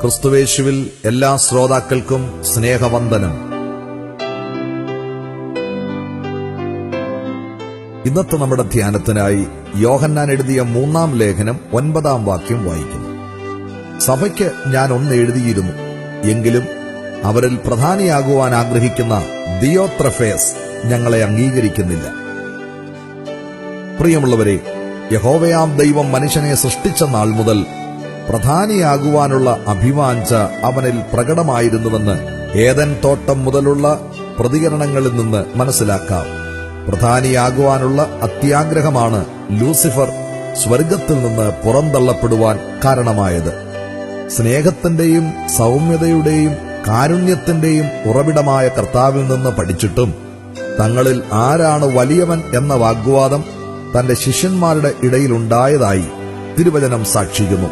ക്രിസ്തുവേശുവിൽ എല്ലാ ശ്രോതാക്കൾക്കും സ്നേഹവന്ദനം. ഇന്നത്തെ നമ്മുടെ ധ്യാനത്തിനായി യോഹന്നാൻ എഴുതിയ 3-ാം ലേഖനം 9-ാം വാക്യം വായിക്കുന്നു. സഭയ്ക്ക് ഞാൻ ഒന്ന് എഴുതിയിരുന്നു, എങ്കിലും അവരിൽ പ്രധാനിയാകുവാൻ ആഗ്രഹിക്കുന്ന ദിയോത്രഫേസ് ഞങ്ങളെ അംഗീകരിക്കുന്നില്ല. പ്രിയമുള്ളവരെ, യഹോവയാം ദൈവം മനുഷ്യനെ സൃഷ്ടിച്ച നാൾ മുതൽ പ്രധാനിയാകുവാനുള്ള അഭിവാഞ്ച അവനിൽ പ്രകടമായിരുന്നുവെന്ന് ഏദൻ തോട്ടം മുതലുള്ള പ്രതികരണങ്ങളിൽ നിന്ന് മനസ്സിലാക്കാം. പ്രധാനിയാകുവാനുള്ള അത്യാഗ്രഹമാണ് ലൂസിഫർ സ്വർഗത്തിൽ നിന്ന് പുറന്തള്ളപ്പെടുവാൻ കാരണമായത്. സ്നേഹത്തിന്റെയും സൗമ്യതയുടെയും കാരുണ്യത്തിന്റെയും ഉറവിടമായ കർത്താവിൽ നിന്ന് പഠിച്ചിട്ടും തങ്ങളിൽ ആരാണ് വലിയവൻ എന്ന വാഗ്വാദം തന്റെ ശിഷ്യന്മാരുടെ ഇടയിലുണ്ടായതായി തിരുവചനം സാക്ഷിക്കുന്നു.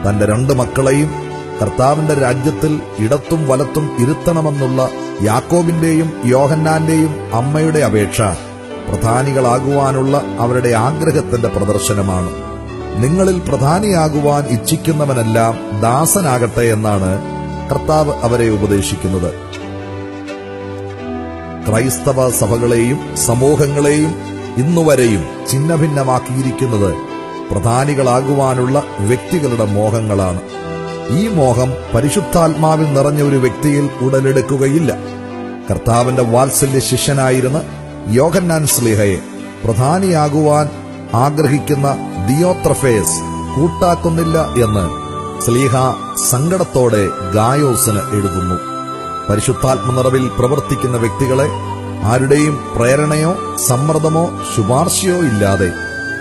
തന്റെ 2 മക്കളെയും കർത്താവിന്റെ രാജ്യത്തിൽ ഇടത്തും വലത്തും ഇരുത്തണമെന്നുള്ള യാക്കോബിന്റെയും യോഹന്നാന്റെയും അമ്മയുടെ അപേക്ഷ പ്രധാനികളാകുവാനുള്ള അവരുടെ ആഗ്രഹത്തിന്റെ പ്രദർശനമാണ്. നിങ്ങളിൽ പ്രധാനിയാകുവാൻ ഇച്ഛിക്കുന്നവനെല്ലാം ദാസനാകട്ടെ എന്നാണ് കർത്താവ് അവരെ ഉപദേശിക്കുന്നത്. ക്രൈസ്തവ സഭകളെയും സമൂഹങ്ങളെയും ഇന്നുവരെയും ഛിന്നഭിന്നമാക്കിയിരിക്കുന്നത് പ്രധാനികളാകുവാനുള്ള വ്യക്തികളുടെ മോഹങ്ങളാണ്. ഈ മോഹം പരിശുദ്ധാത്മാവിൽ നിറഞ്ഞ ഒരു വ്യക്തിയിൽ ഉടലെടുക്കുകയില്ല. കർത്താവിന്റെ വാത്സല്യ ശിഷ്യനായിരുന്ന യോഹന്നാൻ ശ്ലീഹയെ പ്രധാനിയാകുവാൻ ആഗ്രഹിക്കുന്ന ദിയോത്രഫേസ് കൂട്ടാക്കുന്നില്ല എന്ന് ശ്ലീഹ സങ്കടത്തോടെ ഗായോസിന് എഴുതുന്നു. പരിശുദ്ധാത്മ നിറവിൽ പ്രവർത്തിക്കുന്ന വ്യക്തികളെ ആരുടെയും പ്രേരണയോ സമ്മർദ്ദമോ ശുപാർശയോ ഇല്ലാതെ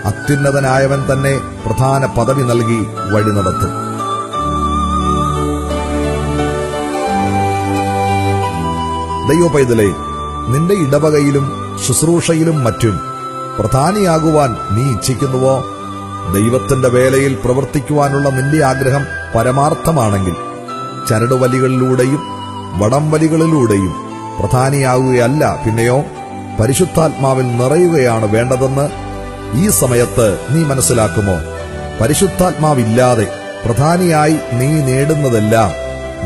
അത്യുന്നതനായവൻ തന്നെ പ്രധാന പദവി നൽകി വഴി നടത്തും. ദൈവപൈതലേ, നിന്റെ ഇടവകയിലും ശുശ്രൂഷയിലും മറ്റും പ്രധാനിയാകുവാൻ നീ ഇച്ഛിക്കുന്നുവോ? ദൈവത്തിന്റെ വേലയിൽ പ്രവർത്തിക്കുവാനുള്ള നിന്റെ ആഗ്രഹം പരമാർത്ഥമാണെങ്കിൽ ചരടുവലികളിലൂടെയും വടംവലികളിലൂടെയും പ്രധാനിയാകുകയല്ല, പിന്നെയോ പരിശുദ്ധാത്മാവിൽ നിറയുകയാണ് വേണ്ടതെന്ന് ഈ സമയത്ത് നീ മനസ്സിലാക്കുമോ? പരിശുദ്ധാത്മാവില്ലാതെ പ്രധാനിയായി നീ നേടുന്നതെല്ലാം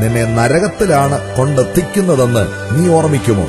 നിന്നെ നരകത്തിലാണ് കൊണ്ടെത്തിക്കുന്നതെന്ന് നീ ഓർമ്മിക്കുമോ?